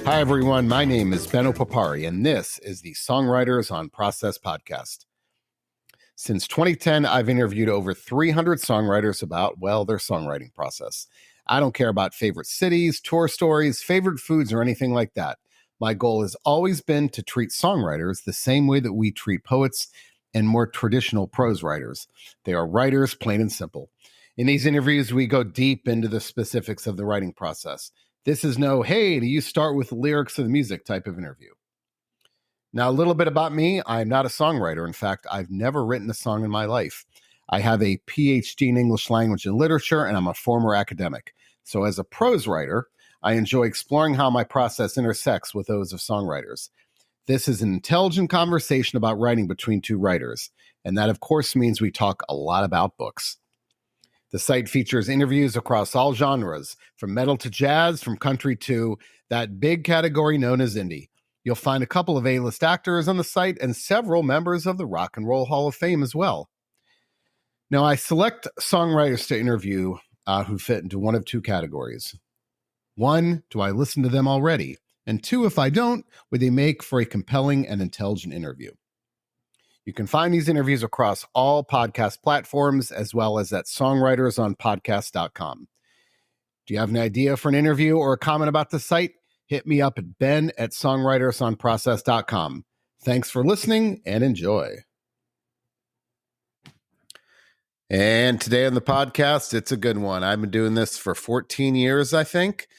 Hi, everyone. My name is Benno Papari, and this is the Songwriters on Process podcast. Since 2010, I've interviewed over 300 songwriters about, well, their songwriting process. I don't care about favorite cities, tour stories, favorite foods, or anything like that. My goal has always been to treat songwriters the same way that we treat poets and more traditional prose writers. They are writers, plain and simple. In these interviews, we go deep into the specifics of the writing process. This is no, hey, do you start with the lyrics of the music type of interview. Now, a little bit about me. I'm not a songwriter. In fact, I've never written a song in my life. I have a PhD in English language and literature, and I'm a former academic. So as a prose writer, I enjoy exploring how my process intersects with those of songwriters. This is an intelligent conversation about writing between two writers, and that, of course, means we talk a lot about books. The site features interviews across all genres, from metal to jazz, from country to that big category known as indie. You'll find a couple of A-list actors on the site and several members of the Rock and Roll Hall of Fame as well. Now, I select songwriters to interview who fit into one of two categories. One, do I listen to them already? And two, if I don't, would they make for a compelling and intelligent interview? You can find these interviews across all podcast platforms as well as at songwritersonpodcast.com. Do you have an idea for an interview or a comment about the site? Hit me up at ben@songwritersonprocess.com. Thanks for listening and enjoy. And today on the podcast, it's a good one. I've been doing this for 14 years, I think,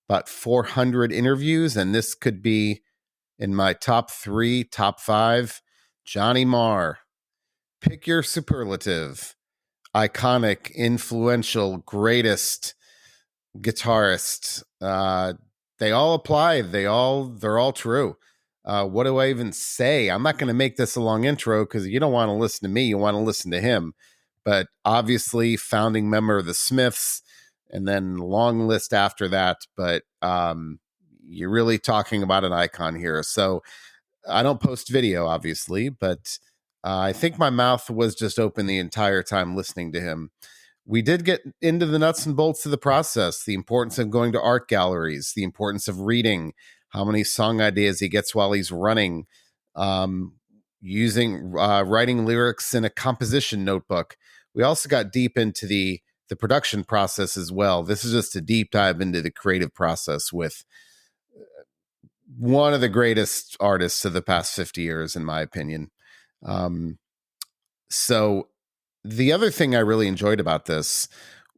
about 400 interviews, and this could be in my top 3, top 5. Johnny Marr. Pick your superlative. Iconic, influential, greatest guitarist. They all apply. They're all true. What do I even say? I'm not going to make this a long intro because you don't want to listen to me. You want to listen to him. But obviously, founding member of the Smiths, and then long list after that. But you're really talking about an icon here. So I don't post video, obviously, but I think my mouth was just open the entire time listening to him. We did get into the nuts and bolts of the process, the importance of going to art galleries, the importance of reading, how many song ideas he gets while he's running, writing lyrics in a composition notebook. We also got deep into the production process as well. This is just a deep dive into the creative process with one of the greatest artists of the past 50 years, in my opinion. So the other thing I really enjoyed about this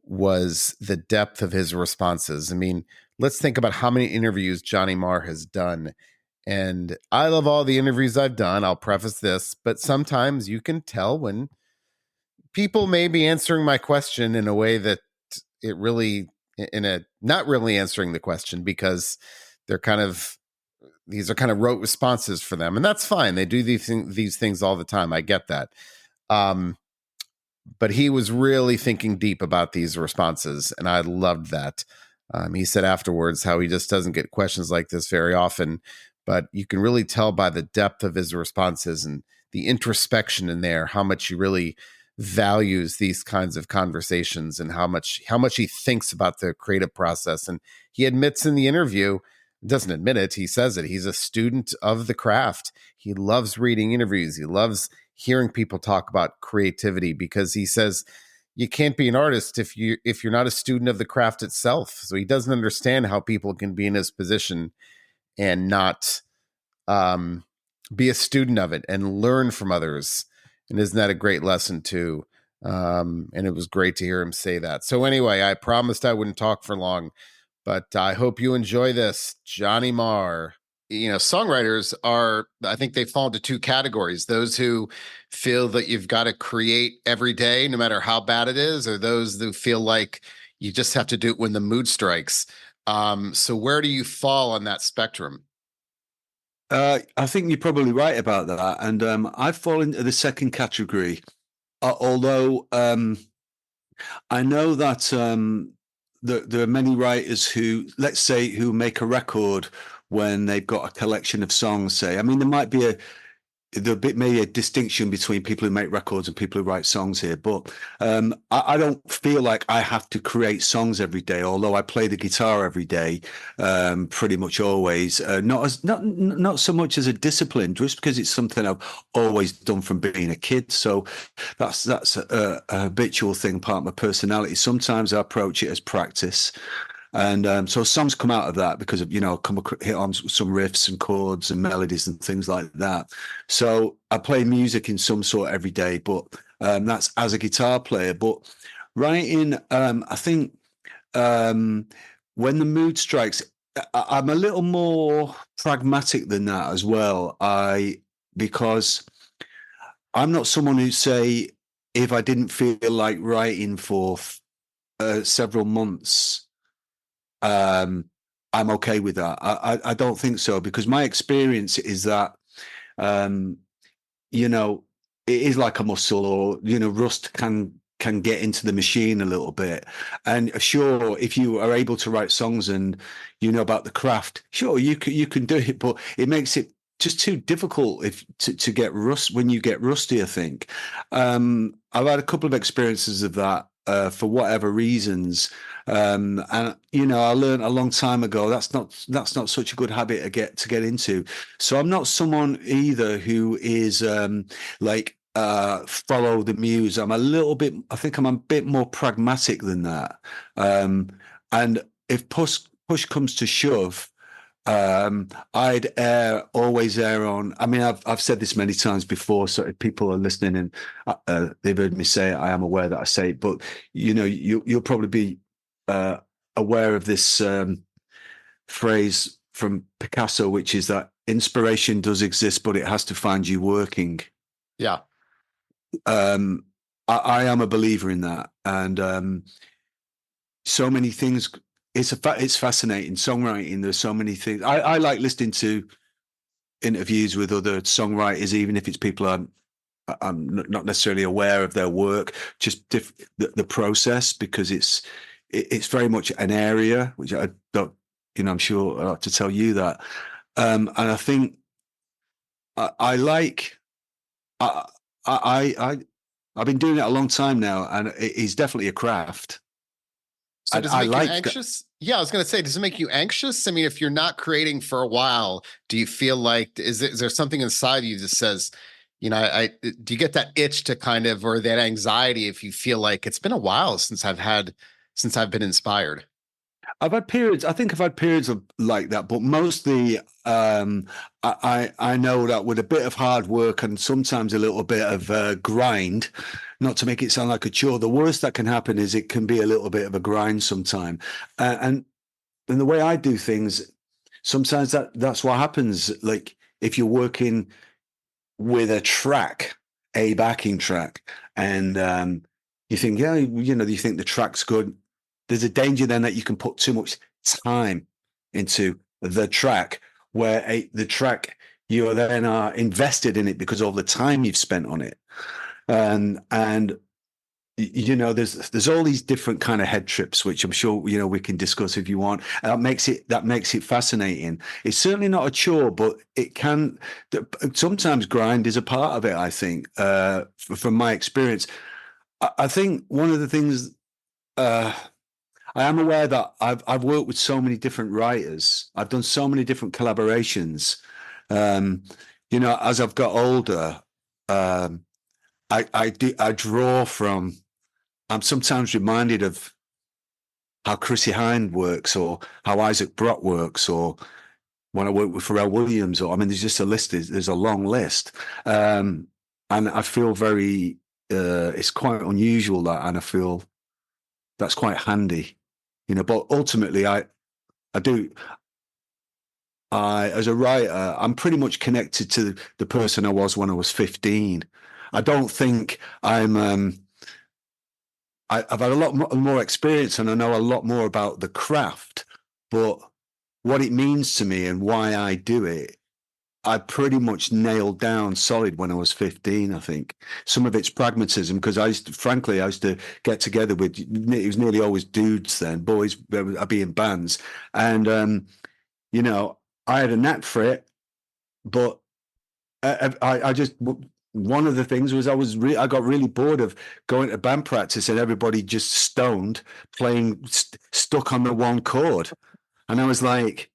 was the depth of his responses. I mean, let's think about how many interviews Johnny Marr has done. And I love all the interviews I've done. I'll preface this, but sometimes you can tell when people may be answering my question in a way that not really answering the question, because these are kind of rote responses for them. And that's fine. They do these things all the time. I get that. But he was really thinking deep about these responses, and I loved that. He said afterwards how he just doesn't get questions like this very often, but you can really tell by the depth of his responses and the introspection in there, how much he really values these kinds of conversations and how much he thinks about the creative process. And he admits in the interview, doesn't admit it, he says it, he's a student of the craft. He loves reading interviews. He loves hearing people talk about creativity, because he says you can't be an artist if you're not a student of the craft itself. So he doesn't understand how people can be in his position and not be a student of it and learn from others. And isn't that a great lesson too? And it was great to hear him say that. So anyway, I promised I wouldn't talk for long, but I hope you enjoy this. Johnny Marr. Songwriters I think they fall into two categories: those who feel that you've got to create every day, no matter how bad it is, or those who feel like you just have to do it when the mood strikes. So where do you fall on that spectrum? I think you're probably right about that. And I fall into the second category, although I know that there are many writers who, let's say, who make a record when they've got a collection of songs, say. I mean, there might be there'll be maybe a distinction between people who make records and people who write songs here, but I don't feel like I have to create songs every day. Although I play the guitar every day, pretty much always. Not so much as a discipline, just because it's something I've always done from being a kid. So that's a habitual thing, part of my personality. Sometimes I approach it as practice. And so songs come out of that because of, hit on some riffs and chords and melodies and things like that. So I play music in some sort every day, but that's as a guitar player. But writing, I think when the mood strikes, I'm a little more pragmatic than that as well. Because I'm not someone who say, if I didn't feel like writing for several months, I'm okay with that. I don't think so, because my experience is that, um, you know, it is like a muscle, or, rust can get into the machine a little bit. And sure, if you are able to write songs and you know about the craft, sure, you can do it, but it makes it just too difficult to get rust when you get rusty, I think. I've had a couple of experiences of that, for whatever reasons. And I learned a long time ago that's not such a good habit to get into. So I'm not someone either who is like follow the muse. I think I'm a bit more pragmatic than that. And if push comes to shove, I'd always err on. I mean, I've said this many times before, so if people are listening and they've heard me say it, I am aware that I say it. But you'll probably be uh, aware of this phrase from Picasso, which is that inspiration does exist, but it has to find you working. Yeah. Um, I am a believer in that, and so many things. It's fascinating songwriting. There's so many things. I like listening to interviews with other songwriters, even if it's people I'm not necessarily aware of their work. Just the process, because it's very much an area which I don't. I'm sure I have to tell you that. And I think I like. I, I've been doing it a long time now, and it's definitely a craft. So And does it I make you like that. anxious? Yeah, I was going to say, does it make you anxious? I mean, if you're not creating for a while, do you feel like, is there something inside you that says, do you get that itch to kind of, or that anxiety if you feel like it's been a while since I've been inspired? I've had periods. I think I've had periods of like that, but mostly, I know that with a bit of hard work and sometimes a little bit of grind, not to make it sound like a chore, the worst that can happen is it can be a little bit of a grind sometime. And the way I do things, sometimes that's what happens. Like if you're working with a backing track, and you think, yeah, you think the track's good. There's a danger then that you can put too much time into the track, where the track you then are invested in it because of the time you've spent on it, and there's all these different kind of head trips, which I'm sure we can discuss if you want. That makes it fascinating. It's certainly not a chore, but it can sometimes grind is a part of it, I think, from my experience. I think one of the things, I am aware that I've worked with so many different writers. I've done so many different collaborations. Um, as I've got older, I draw from. I'm sometimes reminded of how Chrissy Hynde works, or how Isaac Brock works, or when I work with Pharrell Williams, or I mean, there's just a list. There's a long list, and I feel very. It's quite unusual that, and I feel that's quite handy, But ultimately, I do. As a writer, I'm pretty much connected to the person I was when I was 15. I don't think I'm. I've had a lot more experience, and I know a lot more about the craft, but what it means to me and why I do it, I pretty much nailed down solid when I was 15, I think. Some of it's pragmatism, because frankly, I used to get together with, it was nearly always dudes then, boys, I'd be in bands. And, you know, I had a knack for it, but I just one of the things was I got really bored of going to band practice and everybody just stoned playing stuck on the one chord, and I was like,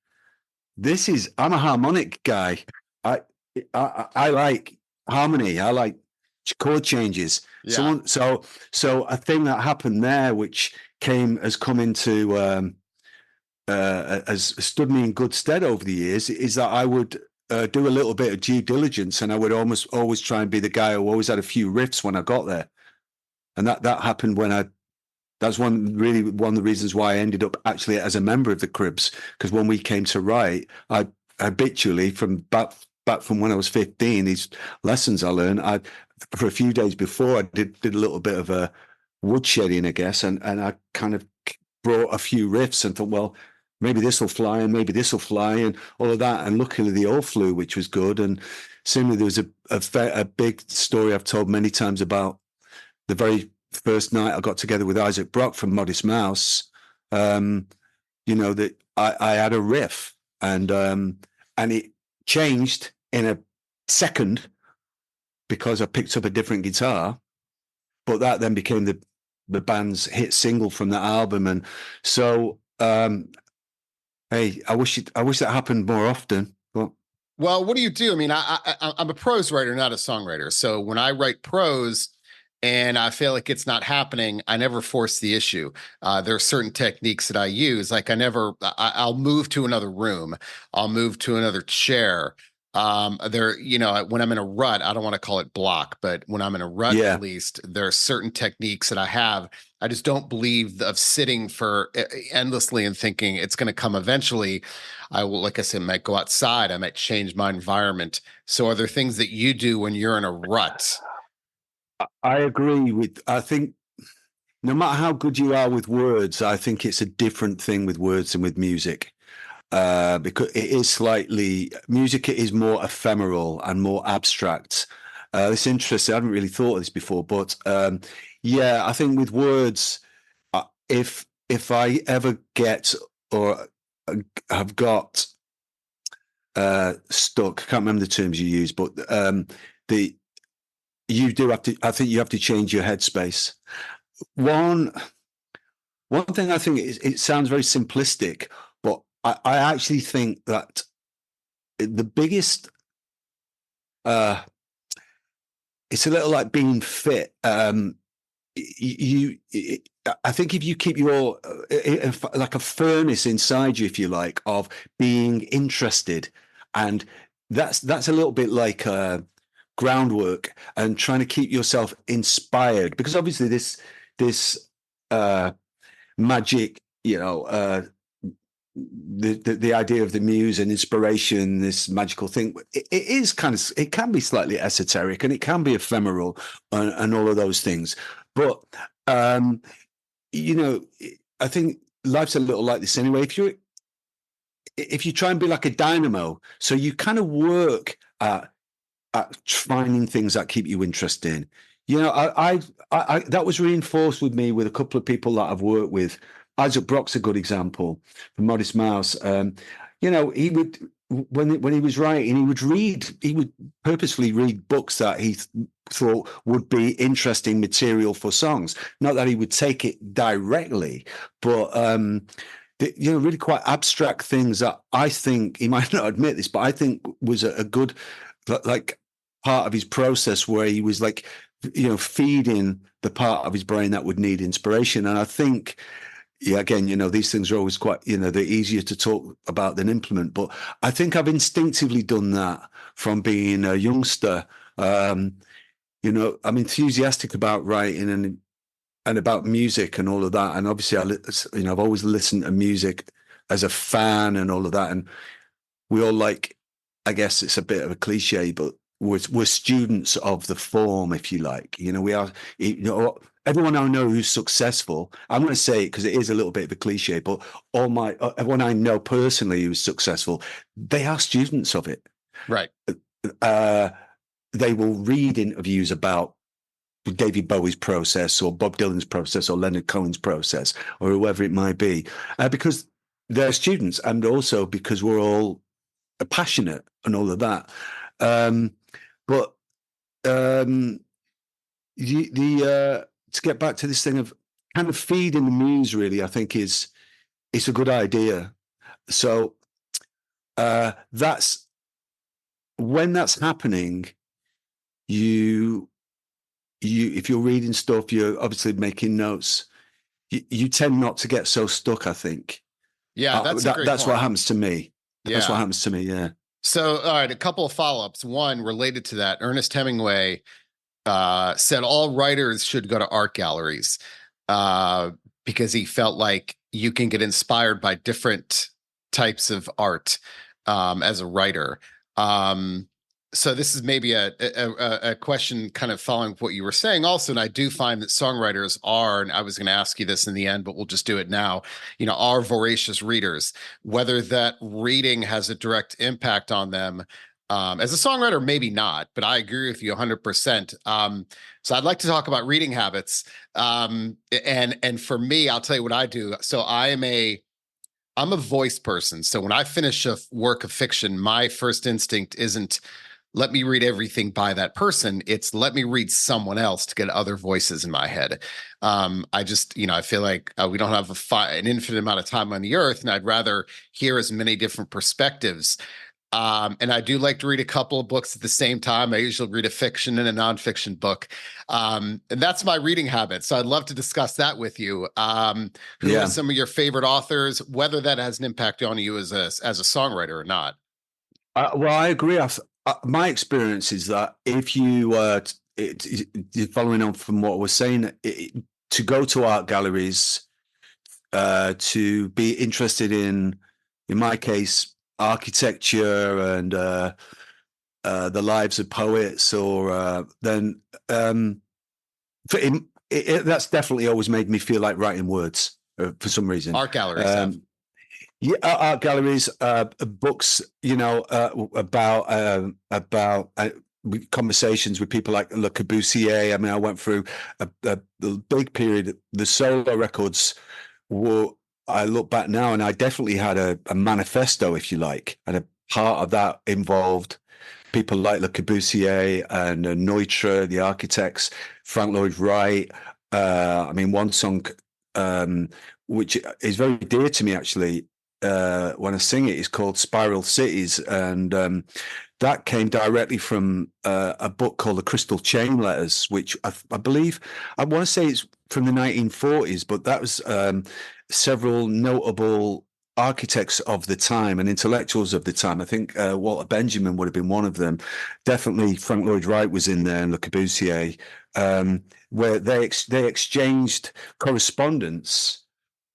I'm a harmonic guy. I I like harmony. I like chord changes. Yeah. So a thing that happened there, which has come into has stood me in good stead over the years, is that I would do a little bit of due diligence, and I would almost always try and be the guy who always had a few riffs when I got there, and that happened when I. That's one of the reasons why I ended up actually as a member of the Cribs, because when we came to write, I habitually from back from when I was 15, these lessons I learned, I for a few days before I did a little bit of a woodshedding, I guess, and I kind of brought a few riffs and thought, well, maybe this will fly and maybe this will fly and all of that. And luckily they all flew, which was good. And similarly, there was a big story I've told many times about the very first night I got together with Isaac Brock from Modest Mouse. That I had a riff and it changed in a second because I picked up a different guitar, but that then became the band's hit single from that album. And so, hey, I wish that happened more often. But Well, what do you do? I mean, I'm a prose writer, not a songwriter. So when I write prose and I feel like it's not happening, I never force the issue. There are certain techniques that I use. Like I'll move to another room. I'll move to another chair. When I'm in a rut, I don't want to call it block, but when I'm in a rut, at yeah, least there are certain techniques that I have. I just don't believe of sitting for endlessly and thinking it's going to come eventually. I will, like I said, might go outside. I might change my environment. So, are there things that you do when you're in a rut? I agree with. I think no matter how good you are with words, I think it's a different thing with words than with music. Because it is slightly music is more ephemeral and more abstract. It's interesting. I haven't really thought of this before, but yeah, I think with words, if I ever get or have got stuck, I can't remember the terms you use, but the you do have to. I think you have to change your headspace. One one thing I think it sounds very simplistic, but I actually think that the biggest uh it's a little like being fit. I think if you keep your like a furnace inside you, if you like, of being interested, and that's a little bit like groundwork and trying to keep yourself inspired, because obviously this uh magic, the idea of the muse and inspiration, this magical thing, it is it can be slightly esoteric and it can be ephemeral and all of those things. But um, you know, I think life's a little like this anyway. If you try and be like a dynamo, so you kind of work at finding things that keep you interested. I that was reinforced with me with a couple of people that I've worked with. Isaac Brock's a good example from Modest Mouse. He would when he was writing, he would purposefully read books that he thought would be interesting material for songs. Not that he would take it directly, but really quite abstract things that I think he might not admit this, but I think was a good like part of his process where he was like, feeding the part of his brain that would need inspiration. And I think, yeah, again, these things are always quite, they're easier to talk about than implement. But I think I've instinctively done that from being a youngster. I'm enthusiastic about writing and about music and all of that. And obviously, I've always listened to music as a fan and all of that. And we all like, I guess it's a bit of a cliche, but we're students of the form, if you like. We are, everyone I know who's successful, I'm going to say it because it is a little bit of a cliche, but everyone I know personally who's successful, they are students of it. Right. They will read interviews about David Bowie's process or Bob Dylan's process or Leonard Cohen's process or whoever it might be, because they're students, and also because we're all passionate and all of that. But to get back to this thing of kind of feeding the muse, really, I think it's a good idea. So that's when that's happening. You if you're reading stuff, you're obviously making notes. You tend not to get so stuck, I think. Yeah, that's a great that's point. what happens to me. That's what Yeah. happens to me. Yeah. So, all right, a couple of follow-ups. One related to that, Ernest Hemingway said all writers should go to art galleries uh, because he felt like you can get inspired by different types of art as a writer. Um, so this is maybe a question kind of following what you were saying also, and I do find that songwriters are, and I was going to ask you this in the end, but we'll just do it now, are voracious readers, whether that reading has a direct impact on them. As a songwriter, maybe not, but I agree with you 100%. So I'd like to talk about reading habits. And for me, I'll tell you what I do. So I'm a voice person. So when I finish a work of fiction, my first instinct isn't let me read everything by that person. It's let me read someone else to get other voices in my head. I just, I feel like we don't have an infinite amount of time on the earth, and I'd rather hear as many different perspectives. And I do like to read a couple of books at the same time. I usually read a fiction and a nonfiction book. And that's my reading habit. So I'd love to discuss that with you. Who are some of your favorite authors, whether that has an impact on you as a songwriter or not? Well, I agree. My experience is that if you following on from what I was saying, to go to art galleries, to be interested in my case, architecture and the lives of poets, or then that's definitely always made me feel like writing words for some reason. Art galleries. Yeah, art galleries, books, about conversations with people like Le Corbusier. I mean, I went through a big period. The solo records were. I look back now, and I definitely had a manifesto, if you like, and a part of that involved people like Le Corbusier and Neutra, the architects, Frank Lloyd Wright. I mean, one song which is very dear to me, actually, when I sing it, is called Spiral Cities. And that came directly from a book called The Crystal Chain Letters, which I believe, I want to say it's from the 1940s, but that was several notable architects of the time and intellectuals of the time. I think Walter Benjamin would have been one of them. Definitely Frank Lloyd Wright was in there, and Le Corbusier, where they exchanged correspondence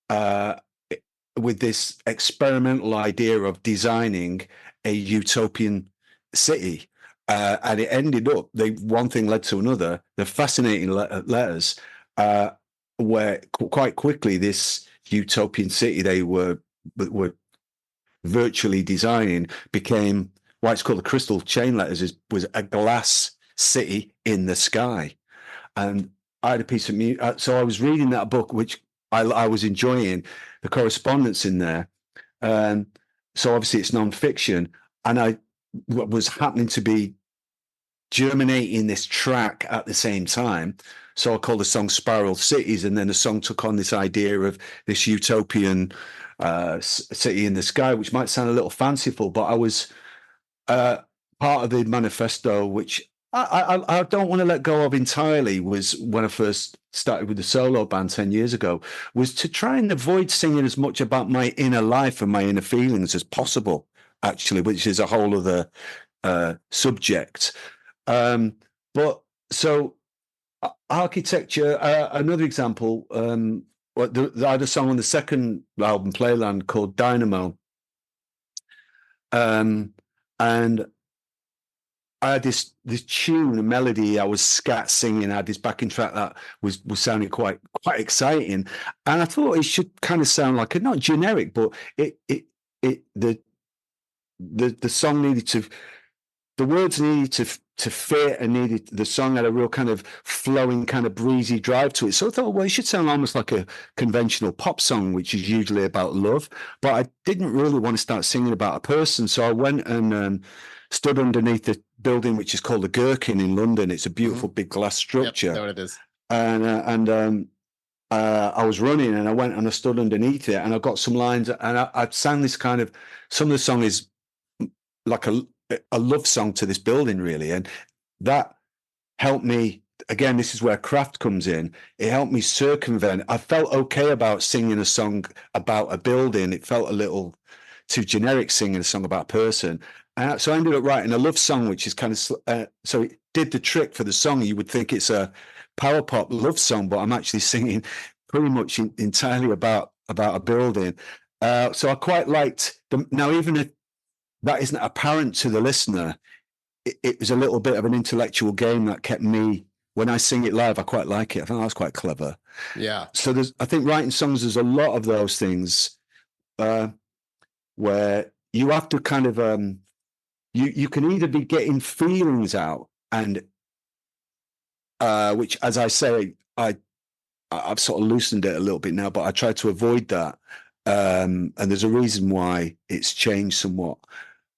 with this experimental idea of designing a utopian city. And it ended up, one thing led to another. The fascinating letters, where quite quickly this utopian city they were virtually designing became why it's called the Crystal Chain Letters, was a glass city in the sky. And I had a piece of music. So I was reading that book, which I was enjoying the correspondence in there. So obviously it's nonfiction. And I was happening to be germinating this track at the same time. So I called the song Spiral Cities. And then the song took on this idea of this utopian city in the sky, which might sound a little fanciful, but I was part of the manifesto, which I don't want to let go of entirely, was when I first started with the solo band 10 years ago, was to try and avoid singing as much about my inner life and my inner feelings as possible, actually, which is a whole other subject. But so architecture, another example, I had a song on the second album, Playland, called Dynamo. And I had this tune, a melody. I was scat singing. I had this backing track that was sounding quite exciting, and I thought it should kind of sound like not generic, but the song needed to, the words needed to fit, and needed the song had a real kind of flowing, kind of breezy drive to it. So I thought, well, it should sound almost like a conventional pop song, which is usually about love. But I didn't really want to start singing about a person, so I went and stood underneath the building, which is called the Gherkin in London. It's a beautiful big glass structure. Yep, know what it is. And I was running, and I went and I stood underneath it, and I got some lines, and I sang this kind of, some of the song is like a love song to this building, really. And that helped me, again, this is where craft comes in. It helped me circumvent. I felt okay about singing a song about a building. It felt a little too generic singing a song about a person. So I ended up writing a love song, which is kind of, so it did the trick for the song. You would think it's a power pop love song, but I'm actually singing pretty much entirely about a building. So I quite liked now, even if that isn't apparent to the listener, it was a little bit of an intellectual game that kept me, when I sing it live, I quite like it. I think that's quite clever. Yeah. So I think writing songs, there's a lot of those things where you have to kind of, you can either be getting feelings out, and which, as I say, I've sort of loosened it a little bit now, but I try to avoid that. And there's a reason why it's changed somewhat.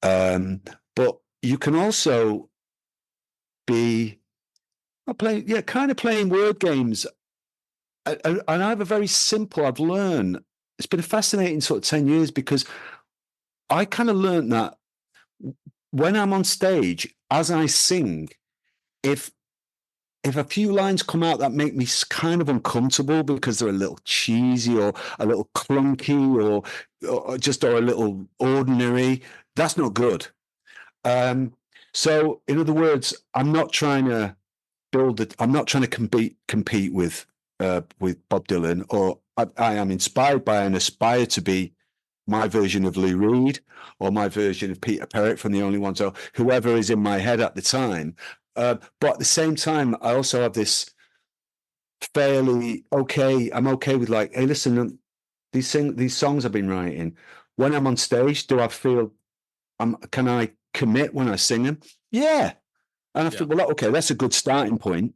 But you can also be kind of playing word games. And I have a very simple, I've learned, it's been a fascinating sort of 10 years, because I kind of learned that when I'm on stage, as I sing, if a few lines come out that make me kind of uncomfortable because they're a little cheesy or a little clunky or a little ordinary, that's not good. So in other words, I'm not trying to compete with Bob Dylan, or I am inspired by and aspire to be my version of Lou Reed or my version of Peter Perritt from The Only Ones, or whoever is in my head at the time. But at the same time, I also have this I'm okay with, like, hey, listen, these songs I've been writing, when I'm on stage, do I feel, can I commit when I sing them? Yeah. And I think, well, okay, that's a good starting point.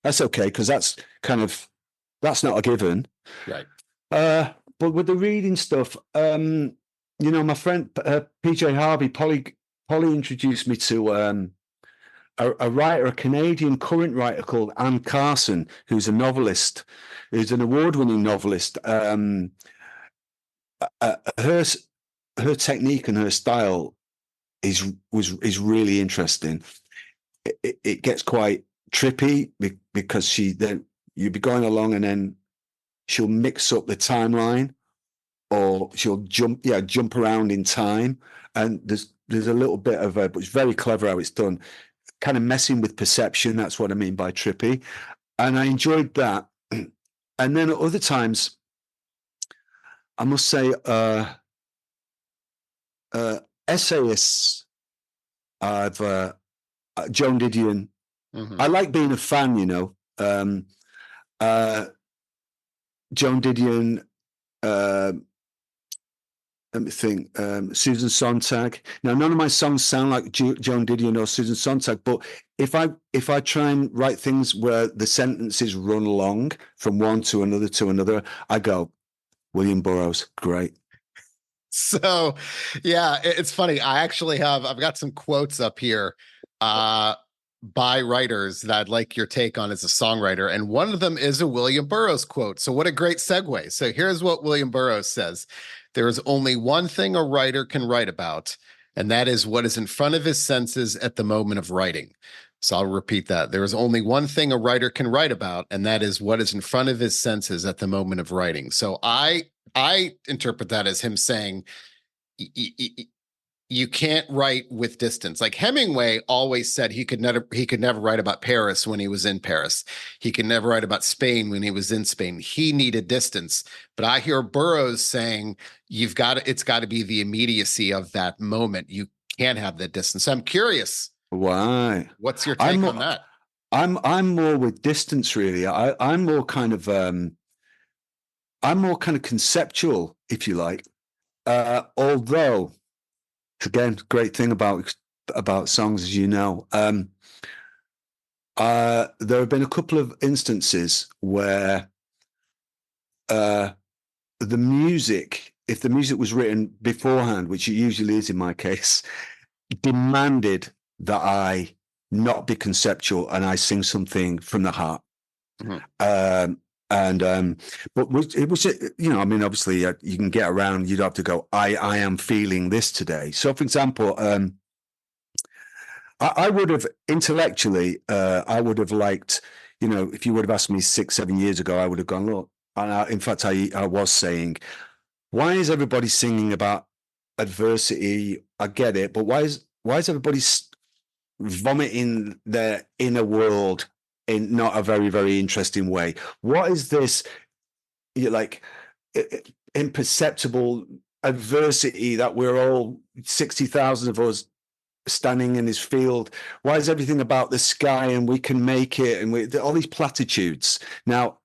That's okay, because that's not a given. Right. But with the reading stuff, my friend PJ Harvey, Polly introduced me to a writer, a Canadian current writer called Anne Carson, who's a novelist, who's an award-winning novelist. Her technique and her style is really interesting. It gets quite trippy because you'd be going along, and then she'll mix up the timeline, or she'll jump around in time, and there's a little bit of but it's very clever how it's done, kind of messing with perception. That's what I mean by trippy, and I enjoyed that. And then at other times, I must say, essayists, I've Joan Didion. I like being a fan, Joan Didion, let me think, Susan Sontag. Now, none of my songs sound like Joan Didion or Susan Sontag, but if I try and write things where the sentences run long from one to another, I go, William Burroughs, great. So, yeah, it's funny. I've got some quotes up here by writers that I'd like your take on as a songwriter. And one of them is a William Burroughs quote. So what a great segue. So here's what William Burroughs says. There is only one thing a writer can write about, and that is what is in front of his senses at the moment of writing. So I'll repeat that. There is only one thing a writer can write about, and that is what is in front of his senses at the moment of writing. So I interpret that as him saying, you can't write with distance. Like Hemingway always said he could never write about Paris when he was in Paris. He could never write about Spain when he was in Spain. He needed distance. But I hear Burroughs saying it's got to be the immediacy of that moment. You can't have that distance. So I'm curious. Why? What's your take on that? I'm more with distance, really. I'm more kind of conceptual, if you like. Although, again, great thing about about songs, as you know. There have been a couple of instances where the music, if the music was written beforehand, which it usually is in my case, demanded that I not be conceptual and I sing something from the heart. Mm-hmm. But it was, I mean, obviously you can get around, you'd have to go, I am feeling this today. So for example, I would have intellectually, I would have liked, if you would have asked me 6-7 years ago, I would have gone, look, and in fact, I was saying, why is everybody singing about adversity? I get it, but why is everybody vomiting their inner world in not a very, very interesting way? What is this, like, imperceptible adversity that we're all 60,000 of us standing in this field? Why is everything about the sky and we can make it, and all these platitudes? Now,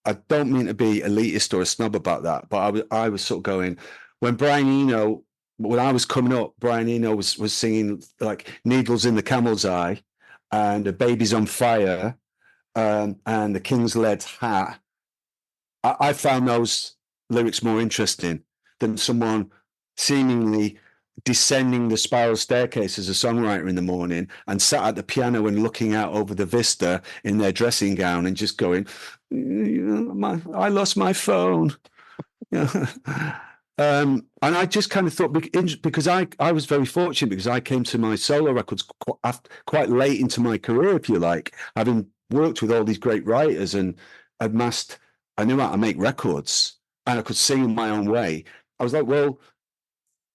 I don't mean to be elitist or a snob about that, but I was sort of going, when I was coming up, Brian Eno was singing like Needles in the Camel's Eye and A Baby's on Fire and The King's Lead Hat. I found those lyrics more interesting than someone seemingly descending the spiral staircase as a songwriter in the morning and sat at the piano and looking out over the vista in their dressing gown and just going, I lost my phone. And I just kind of thought, because I was very fortunate, because I came to my solo records quite late into my career, if you like, having worked with all these great writers and I knew how to make records and I could sing in my own way. I was like, well,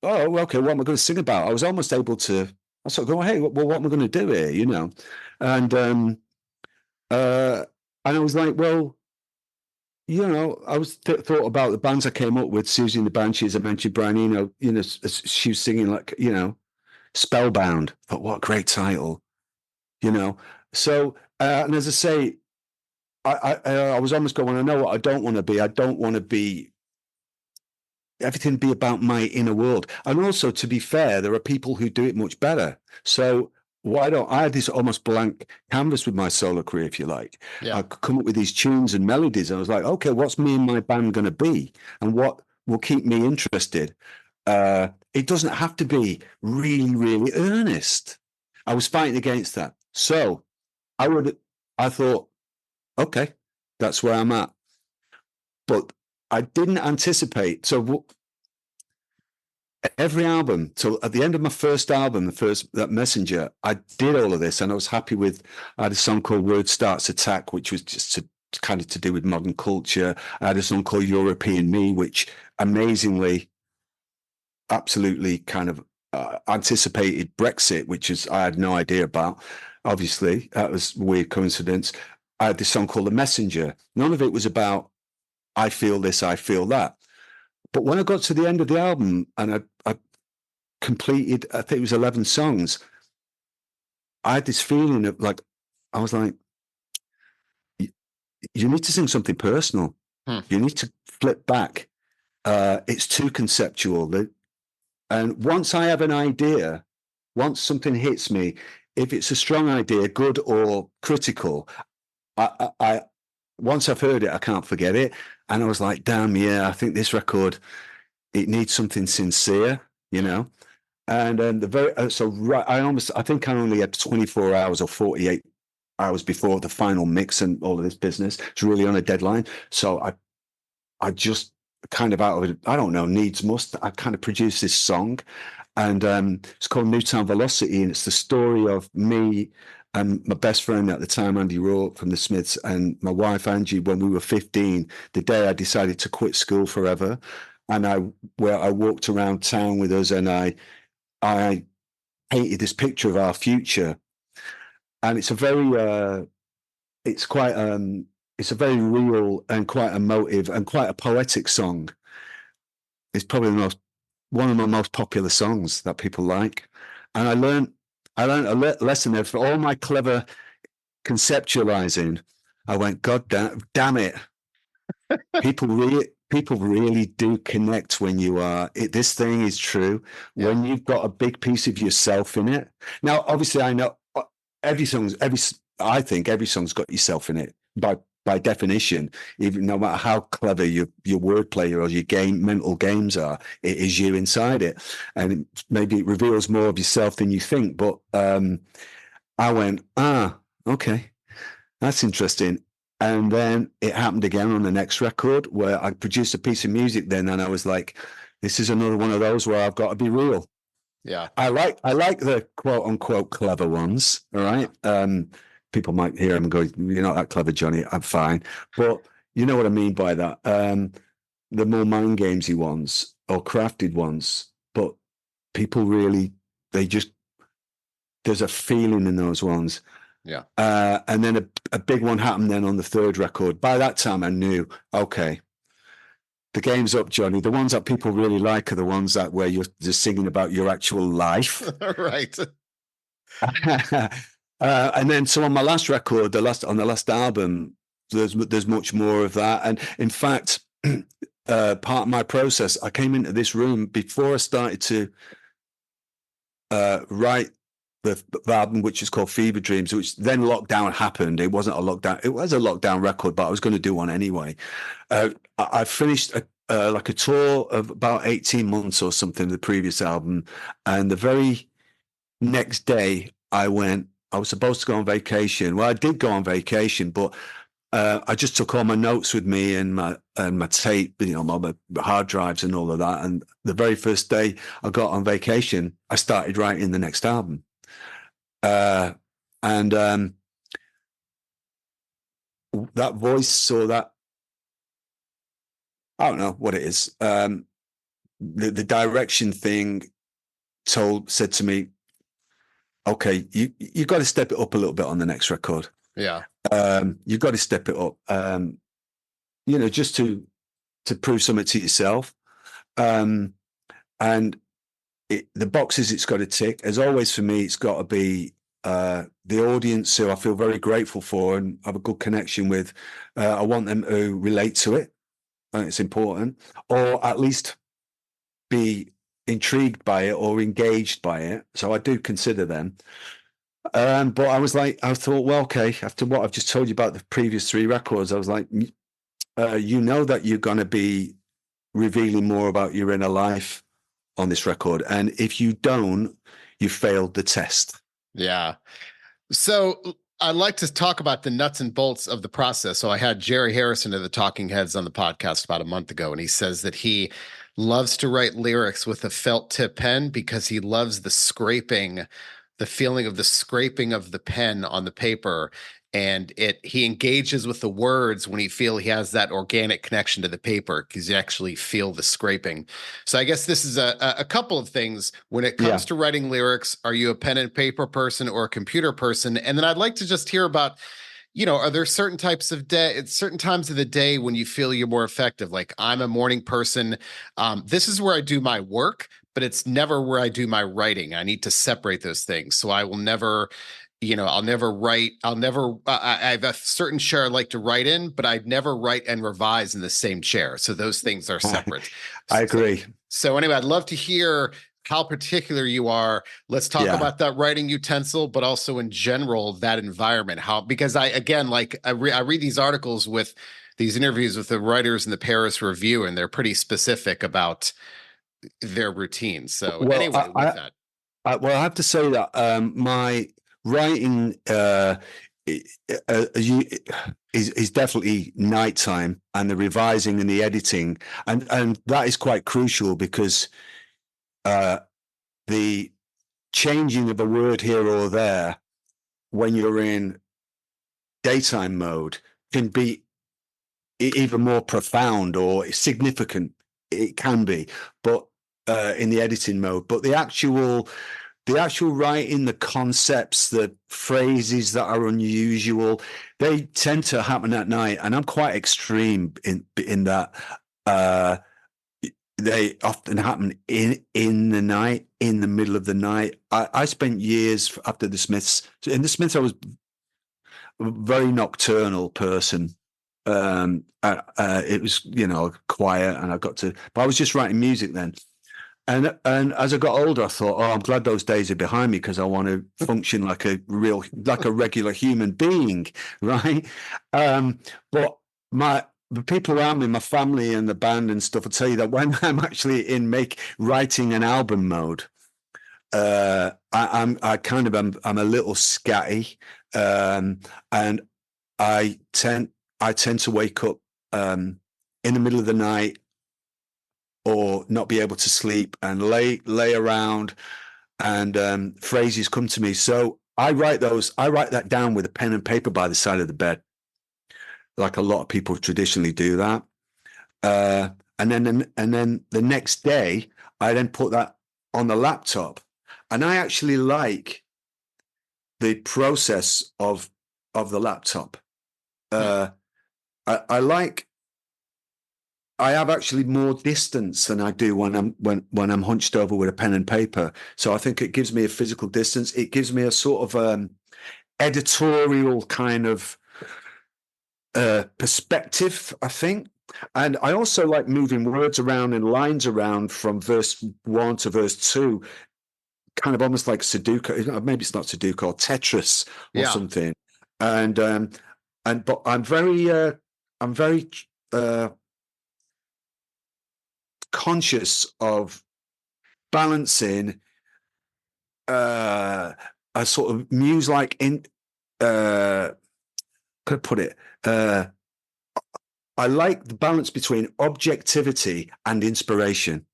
okay, what am I going to sing about? I was almost able to, I sort of go, hey, well, what am I going to do here, And I was like, well, I was thought about the bands I came up with, Susie and the Banshees, I mentioned Brian Eno, she was singing like, Spellbound. I thought, what a great title, So, and as I say, I was almost going, I know what I don't want to be. I don't want to be everything be about my inner world. And also, to be fair, there are people who do it much better. So why don't I had this almost blank canvas with my solo career, if you like. Yeah. I could come up with these tunes and melodies. I was like, okay, what's me and my band going to be? And what will keep me interested? It doesn't have to be really, really earnest. I was fighting against that. So I thought, okay, that's where I'm at. But I didn't anticipate. So every album, so at the end of my first album, that Messenger, I did all of this, and I was happy with. I had a song called "Word Starts Attack," which was just kind of to do with modern culture. I had a song called "European Me," which amazingly, absolutely kind of anticipated Brexit, which I had no idea about. Obviously, that was a weird coincidence. I had this song called "The Messenger." None of it was about I feel this, I feel that. But when I got to the end of the album and I completed, I think it was 11 songs, I had this feeling of like, I was like, you need to sing something personal. You need to flip back. It's too conceptual. And once I have an idea, once something hits me, if it's a strong idea, good or critical, I once I've heard it, I can't forget it. And I was like, damn, yeah, I think this record, it needs something sincere, And I think I only had 24 hours or 48 hours before the final mix and all of this business. It's really on a deadline. So I just kind of out of it, I don't know, needs must, I kind of produced this song, and it's called Newtown Velocity, and it's the story of me and my best friend at the time, Andy Rourke from the Smiths, and my wife Angie, when we were 15, the day I decided to quit school forever. And I walked around town with us, and I painted this picture of our future. And it's a very it's a very real and quite emotive and quite a poetic song. It's probably one of my most popular songs that people like. And I learned a lesson there. For all my clever conceptualizing, I went, God damn it. people really do connect when you are this thing is true when you've got a big piece of yourself in it. Now obviously I know I think every song's got yourself in it by definition. Even no matter how clever your wordplay or your mental games are, it is you inside it, and maybe it reveals more of yourself than you think. But I went, okay, that's interesting. And then it happened again on the next record where I produced a piece of music then, and I was like, this is another one of those where I've got to be real. Yeah. I like the quote unquote clever ones. All right. People might hear them and go, you're not that clever, Johnny. I'm fine. But you know what I mean by that. The more mind gamesy ones or crafted ones, but people really, there's a feeling in those ones. Yeah. And then a big one happened then on the third record. By that time, I knew, okay, the game's up, Johnny. The ones that people really like are the ones that where you're just singing about your actual life. Right. And then, so on my last record, on the last album, there's much more of that. And in fact, part of my process, I came into this room before I started to write the album, which is called Fever Dreams, which then lockdown happened. It wasn't a lockdown. It was a lockdown record, but I was going to do one anyway. I finished like a tour of about 18 months or something, the previous album. And the very next day I was supposed to go on vacation. Well, I did go on vacation, but I just took all my notes with me and my tape, my hard drives and all of that. And the very first day I got on vacation, I started writing the next album. And that voice or that, I don't know what it is. The direction thing said to me, okay, you got to step it up a little bit on the next record. Yeah. You've got to step it up, just to prove something to yourself. And the boxes it's got to tick. As always for me, it's got to be the audience who I feel very grateful for and have a good connection with. I want them to relate to it. I think it's important, or at least be intrigued by it or engaged by it. So I do consider them. But I thought, well, okay, after what I've just told you about the previous three records, I was like, that you're going to be revealing more about your inner life on this record. And if you don't, you failed the test. Yeah. So I'd like to talk about the nuts and bolts of the process. So I had Jerry Harrison of the Talking Heads on the podcast about a month ago, and he says that he loves to write lyrics with a felt tip pen because he loves the feeling of the scraping of the pen on the paper. And he engages with the words when he has that organic connection to the paper because you actually feel the scraping. So I guess this is a couple of things when it comes to writing lyrics. Are you a pen and paper person or a computer person? And then I'd like to just hear about, are there certain times of the day when you feel you're more effective? Like I'm a morning person. This is where I do my work, but it's never where I do my writing. I need to separate those things. So I will never, I'll never write. I have a certain chair I like to write in, but I'd never write and revise in the same chair. So those things are separate. I agree. So anyway, I'd love to hear how particular you are. Let's talk about that writing utensil, but also in general, that environment, because I read these articles with these interviews with the writers in the Paris Review, and they're pretty specific about their routine. So anyway, with that. I have to say that my writing is definitely nighttime, and the revising and the editing, and that is quite crucial because the changing of a word here or there when you're in daytime mode can be even more profound or significant. It can be, but in the editing mode. But the actual writing, the concepts, the phrases that are unusual, they tend to happen at night, and I'm quite extreme in that. They often happen in the night, in the middle of the night. I spent years after the Smiths. In the Smiths, I was a very nocturnal person. It was, quiet, and but I was just writing music then. And as I got older, I thought, oh, I'm glad those days are behind me, because I want to function like like a regular human being, right? But the people around me, my family and the band and stuff, will tell you that when I'm actually in writing an album mode, I'm a little scatty, and I tend to wake up in the middle of the night, or not be able to sleep, and lay around, and phrases come to me. So I write that down with a pen and paper by the side of the bed, like a lot of people traditionally do that. And then the next day, I then put that on the laptop, and I actually like the process of the laptop. I have actually more distance than I do when I'm hunched over with a pen and paper. So I think it gives me a physical distance. It gives me a sort of editorial kind of perspective, I think. And I also like moving words around and lines around from verse 1 to verse 2, kind of almost like Sudoku. Maybe it's not Sudoku, or Tetris or something. And but I'm very conscious of balancing a sort of muse-like could I put it? I like the balance between objectivity and inspiration.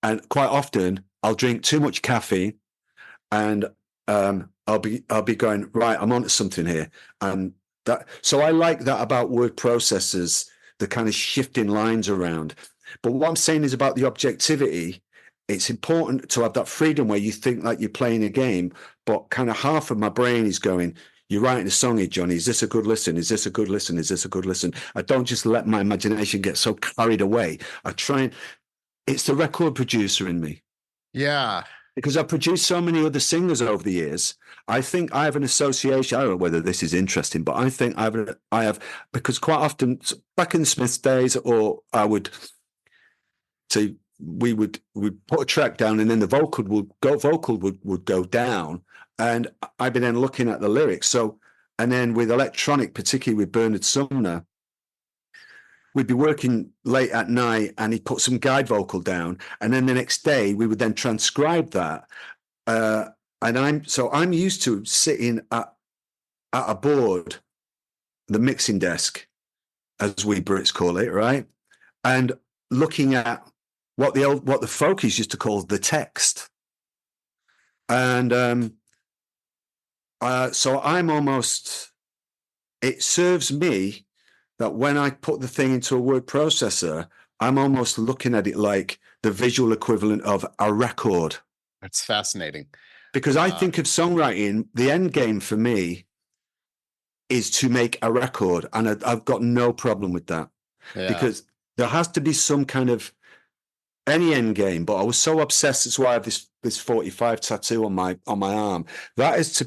And quite often I'll drink too much caffeine, and I'll be going, right, I'm onto something here. And so I like that about word processors, the kind of shifting lines around. But what I'm saying is about the objectivity. It's important to have that freedom where you think like you're playing a game, but kind of half of my brain is going, you're writing a song here, Johnny. Is this a good listen? Is this a good listen? Is this a good listen? I don't just let my imagination get so carried away. It's the record producer in me. Yeah. Because I've produced so many other singers over the years. I think I have an association. I don't know whether this is interesting, but I think I have, because quite often back in the Smiths days, or we'd put a track down, and then the vocal would go down, and I'd be then looking at the lyrics. So, and then with electronic, particularly with Bernard Sumner, we'd be working late at night, and he'd put some guide vocal down, and then the next day we would then transcribe that. And I'm used to sitting at a board, the mixing desk, as we Brits call it, right, and looking at what the folkies used to call the text. And so it serves me that when I put the thing into a word processor, I'm almost looking at it like the visual equivalent of a record. That's fascinating. Because I think of songwriting, the end game for me is to make a record, and I've got no problem with that. Yeah. Because there has to be some kind of any end game. But I was so obsessed. That's why I have this 45 tattoo on my arm. That is to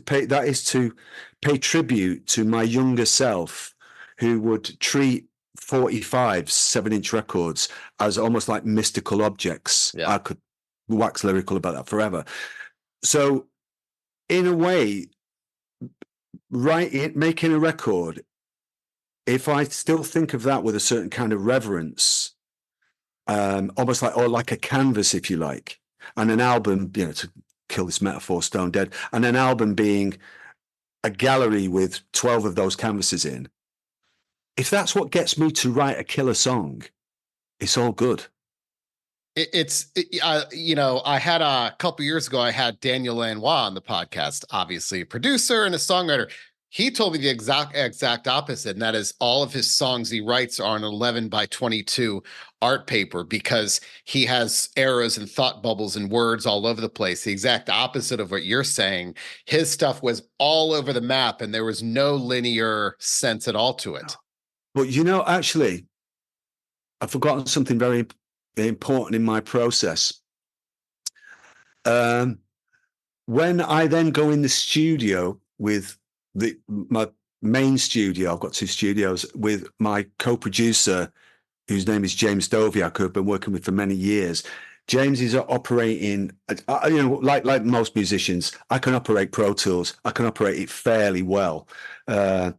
pay tribute to my younger self, who would treat 45 7-inch records as almost like mystical objects. Yeah. I could wax lyrical about that forever. So in a way, making a record, if I still think of that with a certain kind of reverence, almost like a canvas, if you like, and an album, to kill this metaphor stone dead, and an album being a gallery with 12 of those canvases in, if that's what gets me to write a killer song, it's all good. I had a couple years ago, I had Daniel Lanois on the podcast, obviously a producer and a songwriter. He told me the exact opposite, and that is all of his songs he writes are on 11 by 22 art paper, because he has arrows and thought bubbles and words all over the place. The exact opposite of what you're saying. His stuff was all over the map, and there was no linear sense at all to it. But actually, I've forgotten something very important in my process. When I then go in the studio with main studio. I've got 2 studios with my co-producer, whose name is James Doviak, who I've been working with for many years. James is operating, like most musicians, I can operate Pro Tools. I can operate it fairly well. But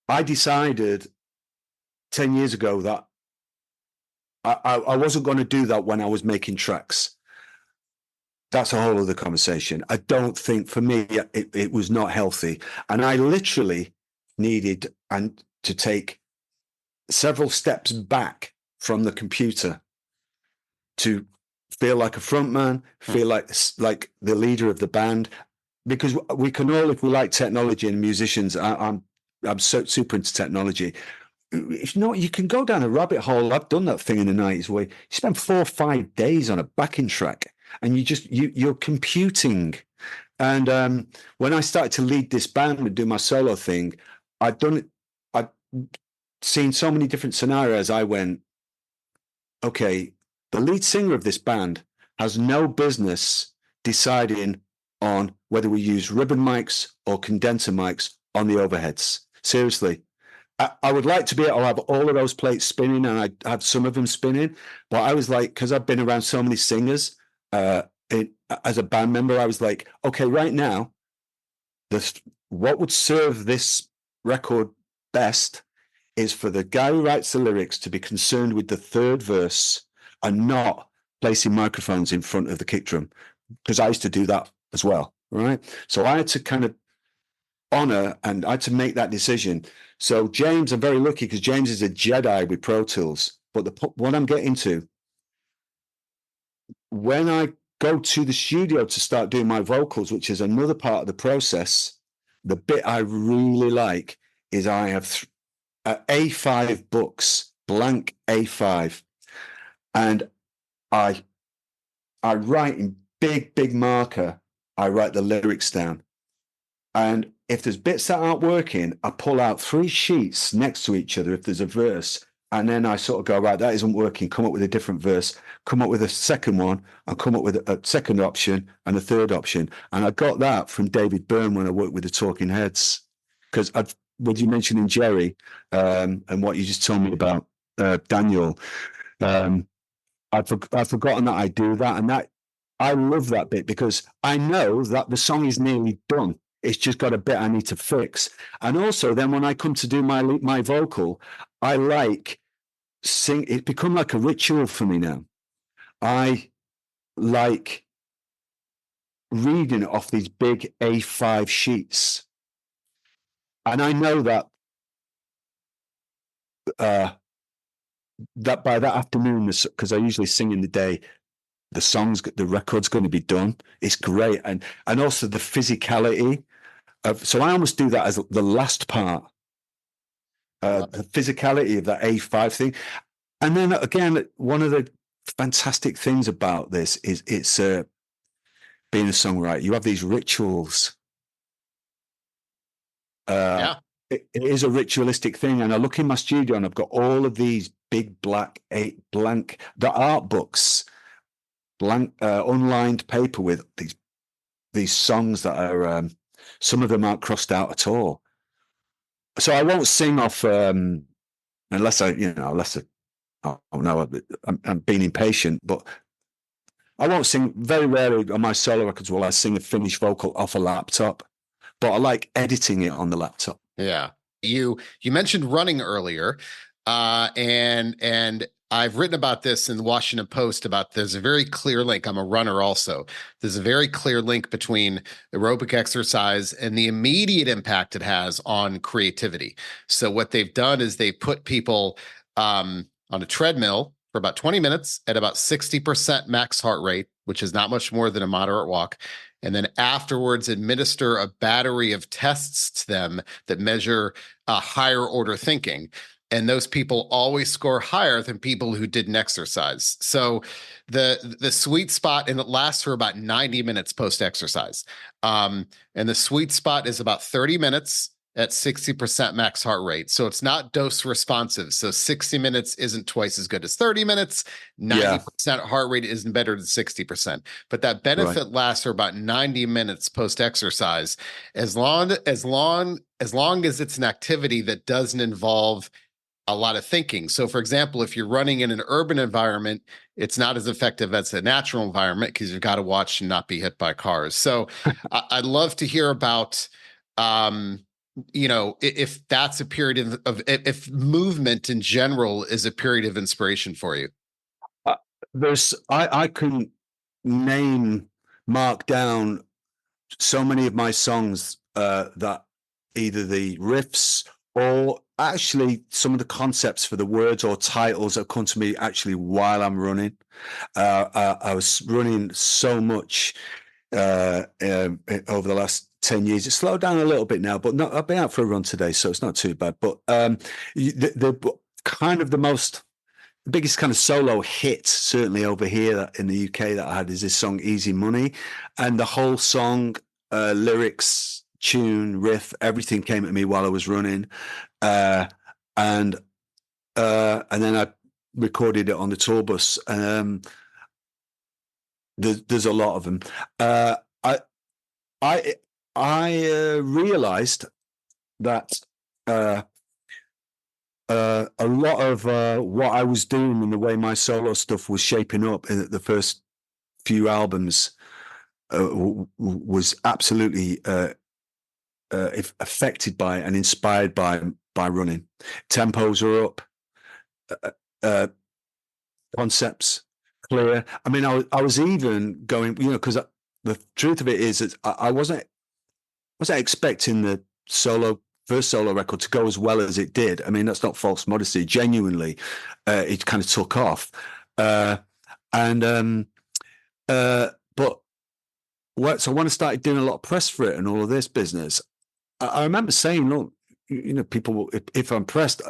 I decided 10 years ago that I wasn't going to do that when I was making tracks. That's a whole other conversation. I don't think, for me, it was not healthy. And I literally needed to take several steps back from the computer to feel like a frontman, feel like the leader of the band, because we can all, if we like technology and musicians, I'm so super into technology. If not, you can go down a rabbit hole. I've done that thing in the 90s where you spend 4 or 5 days on a backing track and you're computing. And when I started to lead this band and do my solo thing, I'd seen so many different scenarios. I went, okay, the lead singer of this band has no business deciding on whether we use ribbon mics or condenser mics on the overheads. Seriously. I would like to be able to have all of those plates spinning, and I had some of them spinning, but I was like, because I've been around so many singers as a band member, I was like, okay, right now, what would serve this record best is for the guy who writes the lyrics to be concerned with the third verse and not placing microphones in front of the kick drum, because I used to do that as well, right? So I had to kind of honor, and I had to make that decision. So James, I'm very lucky because James is a Jedi with Pro Tools. But what I'm getting to, when I go to the studio to start doing my vocals, which is another part of the process, the bit I really like is I have A5 books, blank A5, and I write in big marker. I write the lyrics down, and if there's bits that aren't working, I pull out 3 sheets next to each other if there's a verse, and then I sort of go, right, that isn't working, come up with a different verse, come up with a second one, and come up with a second option and a third option. And I got that from David Byrne when I worked with the Talking Heads, because what you mentioned in Jerry, and what you just told me about Daniel, I've forgotten that I do that, and that I love that bit because I know that the song is nearly done. It's just got a bit I need to fix. And also, then when I come to do my vocal, I like sing. It's become like a ritual for me now. I like reading off these big A5 sheets, and I know that that by that afternoon, because I usually sing in the day, the record's going to be done. It's great, and also the physicality. So I almost do that as the last part, the physicality of that A5 thing. And then again, one of the fantastic things about this is it's being a songwriter. You have these rituals. Yeah. It is a ritualistic thing. And I look in my studio and I've got all of these big blank, the art books, blank, unlined paper with these songs that are, some of them aren't crossed out at all. So I won't sing off unless I don't know, I'm being impatient, but I won't sing. Very rarely on my solo records will I sing a finished vocal off a laptop, but I like editing it on the laptop. Yeah. You mentioned running earlier, and I've written about this in the Washington Post about there's a very clear link. I'm a runner also. There's a very clear link between aerobic exercise and the immediate impact it has on creativity. So what they've done is they put people on a treadmill for about 20 minutes at about 60% max heart rate, which is not much more than a moderate walk. And then afterwards administer a battery of tests to them that measure higher order thinking. And those people always score higher than people who didn't exercise. So the sweet spot, and it lasts for about 90 minutes post-exercise. And the sweet spot is about 30 minutes at 60% max heart rate. So it's not dose responsive. So 60 minutes isn't twice as good as 30 minutes. Yeah, 90% heart rate isn't better than 60%. But that right. benefit lasts for about 90 minutes post exercise, as long as it's an activity that doesn't involve a lot of thinking. So, for example, if you're running in an urban environment, it's not as effective as a natural environment because you've got to watch and not be hit by cars. So, I'd love to hear about, um, if that's a period if movement in general is a period of inspiration for you. Uh, I can mark down so many of my songs that either the riffs or actually some of the concepts for the words or titles that come to me actually while I'm running. I was running so much over the last 10 years. It's slowed down a little bit now, but I've been out for a run today, so it's not too bad. But the kind of the biggest kind of solo hit, certainly over here in the UK, that I had is this song "Easy Money," and the whole song, lyrics, tune, riff, everything came at me while I was running, and then I recorded it on the tour bus. There's a lot of them. I I realized that. A lot of what I was doing and the way my solo stuff was shaping up in the first few albums was absolutely affected by and inspired by running. Tempos are up, uh, concepts clear. I mean, I was even going, because the truth of it is that I wasn't expecting the first solo record to go as well as it did. I mean, that's not false modesty. Genuinely, it kind of took off. But so when I started doing a lot of press for it and all of this business, I remember saying, look, people, if I'm pressed,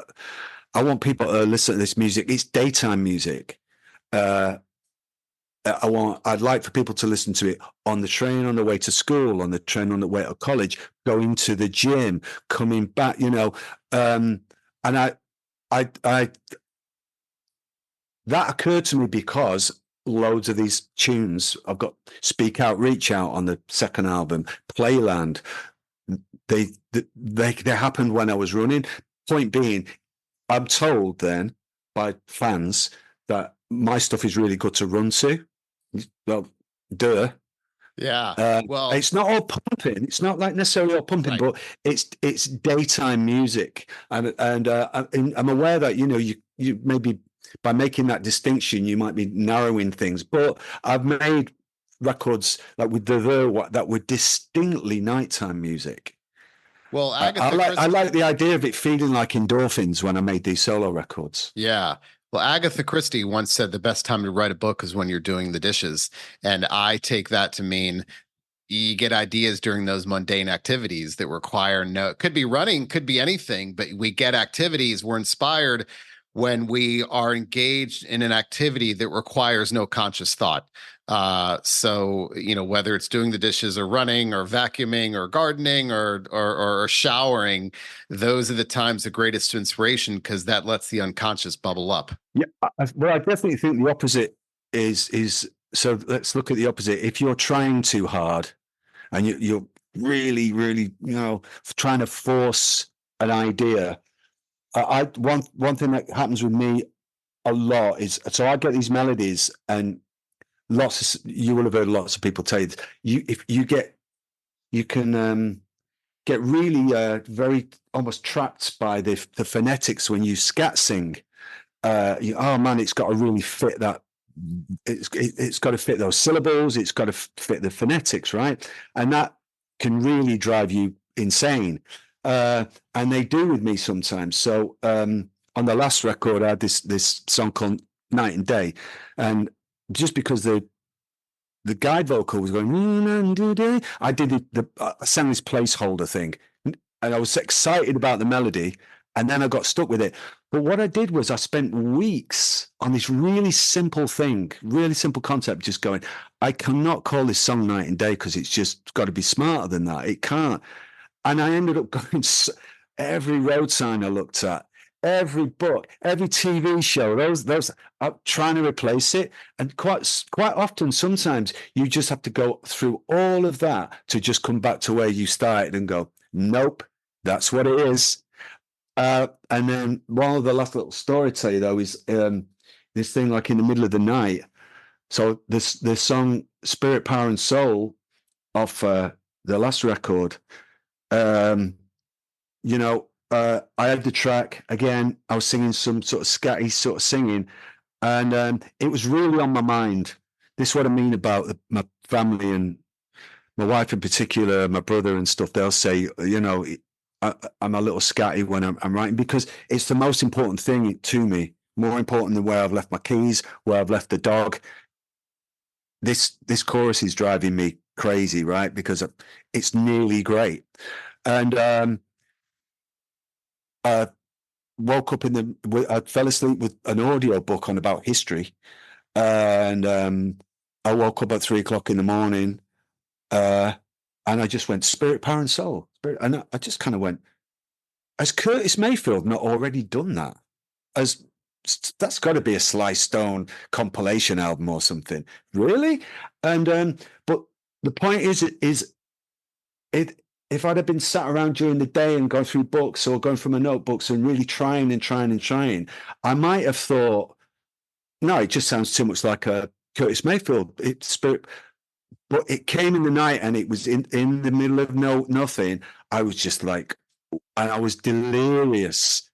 I want people to listen to this music. It's daytime music. I'd like for people to listen to it on the train on the way to school, on the train on the way to college, going to the gym, coming back, and I that occurred to me because loads of these tunes, I've got Speak Out, Reach Out on the second album, Playland, they happened when I was running. Point being, I'm told then by fans that my stuff is really good to run to. Well, duh. Yeah. Well, It's not all pumping. It's not like necessarily all pumping, right. but it's daytime music, and I'm aware that you maybe by making that distinction you might be narrowing things. But I've made records that were distinctly nighttime music. Well, I Agatha like the idea of it feeling like endorphins when I made these solo records. Yeah. Well, Agatha Christie once said the best time to write a book is when you're doing the dishes. And I take that to mean you get ideas during those mundane activities that require it could be running, could be anything, but we get activities, we're inspired when we are engaged in an activity that requires no conscious thought. So whether it's doing the dishes or running or vacuuming or gardening or showering, those are the times of greatest inspiration because that lets the unconscious bubble up. Yeah, well, I definitely think the opposite is. So let's look at the opposite. If you're trying too hard and you're really, really, trying to force an idea, one thing that happens with me a lot is, so I get these melodies and you will have heard lots of people tell you, you can get really very almost trapped by the phonetics when you scat sing. Oh man, it's got to really fit that. It's got to fit those syllables. It's got to fit the phonetics, right? And that can really drive you insane. And they do with me sometimes. So on the last record, I had this song called "Night and Day," and just because the guide vocal was going, I did I sang this placeholder thing, and I was excited about the melody, and then I got stuck with it. But what I did was I spent weeks on this really simple thing, really simple concept, just going, I cannot call this song Night and Day because it's just got to be smarter than that. It can't. And I ended up going every road sign I looked at, every book, every TV show, those trying to replace it. And quite often, sometimes you just have to go through all of that to just come back to where you started and go, nope, that's what it is. And then one of the last little story to tell you though is this thing like in the middle of the night. So this song Spirit, Power and Soul off the last record, you know, I had the track again. I was singing some sort of scatty sort of singing, and it was really on my mind. This is what I mean about my family and my wife in particular, my brother and stuff. They'll say, you know, I'm a little scatty when I'm writing because it's the most important thing to me, more important than where I've left my keys, where I've left the dog. This chorus is driving me crazy, right? Because it's nearly great, and I woke up I fell asleep with an audio book on about history, and I woke up at 3 o'clock in the morning, and I just went Spirit, Power and Soul, Spirit, and I just kind of went, has Curtis Mayfield not already done that? That's got to be a Sly Stone compilation album or something, really? And but the point is it. If I'd have been sat around during the day and going through books or going through my notebooks and really trying and trying and trying, I might have thought, no, it just sounds too much like a Curtis Mayfield Spirit. But it came in the night and it was in the middle of nothing. I was just like, and I was delirious.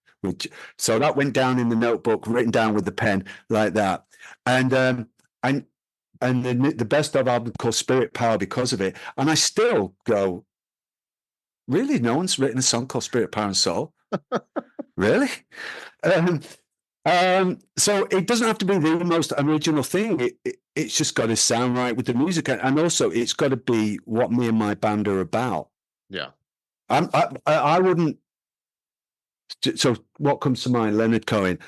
So that went down in the notebook, written down with the pen like that. And the best of album called Spirit Power because of it. And I still go, really? No one's written a song called Spirit, Power and Soul? Really? So it doesn't have to be the most original thing. It's just got to sound right with the music. And also it's got to be what me and my band are about. Yeah. I wouldn't. So what comes to mind? Leonard Cohen.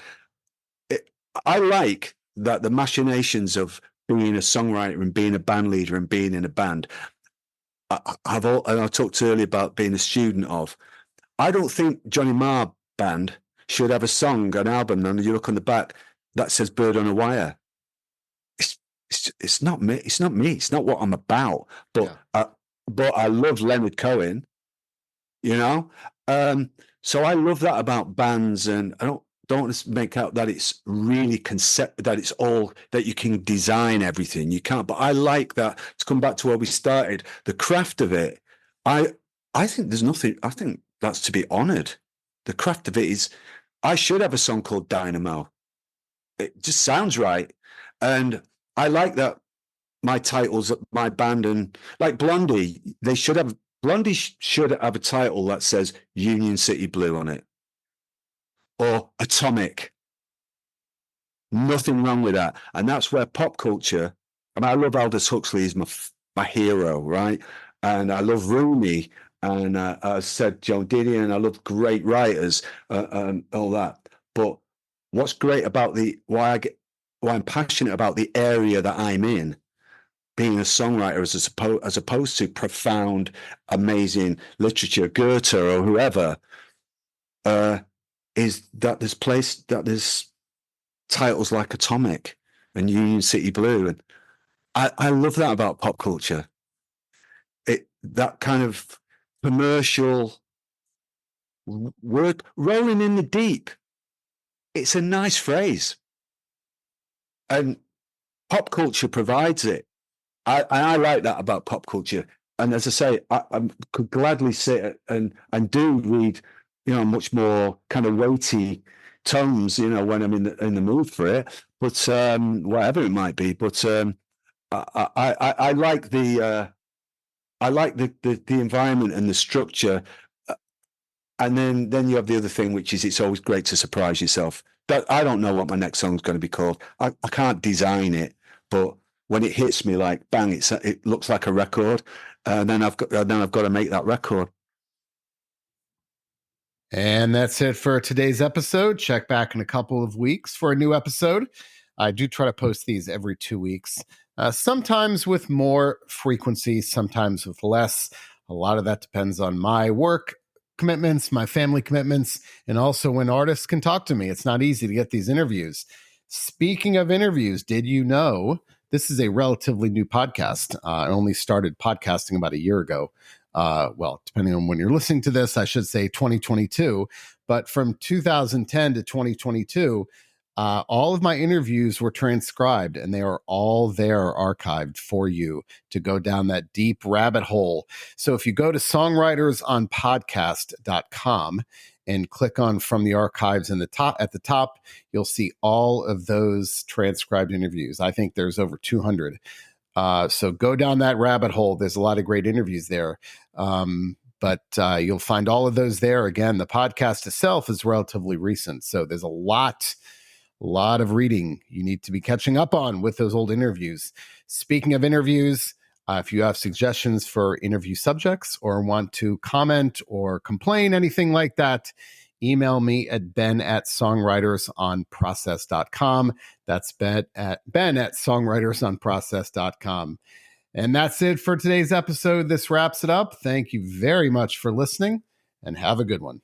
I like that the machinations of being a songwriter and being a band leader and being in a band. And I talked earlier about being a student of. I don't think Johnny Marr band should have a song, an album, and you look on the back that says "Bird on a Wire." It's not me. It's not me. It's not what I'm about. But I love Leonard Cohen. You know, so I love that about bands, and I don't want to make out that it's really that it's all that you can design everything. You can't. But I like that. To come back to where we started, the craft of it. I think there's nothing. I think that's to be honoured. The craft of it is. I should have a song called Dynamo. It just sounds right, and I like that. My titles, my band, and like Blondie, Blondie should have a title that says Union City Blue on it or Atomic. Nothing wrong with that. And that's where pop culture, I mean, I love Aldous Huxley, he's my hero, right? And I love Rumi, and I said Joan Didion, I love great writers, all that. But what's great about why I'm passionate about the area that I'm in, being a songwriter as opposed to profound, amazing literature, Goethe or whoever, is that there's titles like Atomic and Union City Blue. And I love that about pop culture. That kind of commercial word, rolling in the deep. It's a nice phrase. And pop culture provides it. I like that about pop culture. And as I say, I could gladly sit and do read, much more kind of weighty tomes, when I'm in the mood for it. But whatever it might be. But I like the environment and the structure. And then you have the other thing, which is it's always great to surprise yourself. I don't know what my next song's going to be called. I can't design it, but when it hits me like bang, it looks like a record, and then I've got to make that record. And that's it for today's episode. Check back in a couple of weeks for a new episode. I do try to post these every 2 weeks, sometimes with more frequency, sometimes with less. A lot of that depends on my work commitments, my family commitments, and also when artists can talk to me. It's not easy to get these interviews. Speaking of interviews, did you know this is a relatively new podcast? I only started podcasting about a year ago. Well, depending on when you're listening to this, I should say 2022. But from 2010 to 2022, all of my interviews were transcribed, and they are all there archived for you to go down that deep rabbit hole. So if you go to songwritersonpodcast.com and click on from the archives at the top, you'll see all of those transcribed interviews. I think there's over 200. So go down that rabbit hole. There's a lot of great interviews there. But you'll find all of those there. Again, the podcast itself is relatively recent, so there's a lot of reading you need to be catching up on with those old interviews. Speaking of interviews, if you have suggestions for interview subjects or want to comment or complain, anything like that, email me at ben@songwritersonprocess.com. That's ben@songwritersonprocess.com. And that's it for today's episode. This wraps it up. Thank you very much for listening, and have a good one.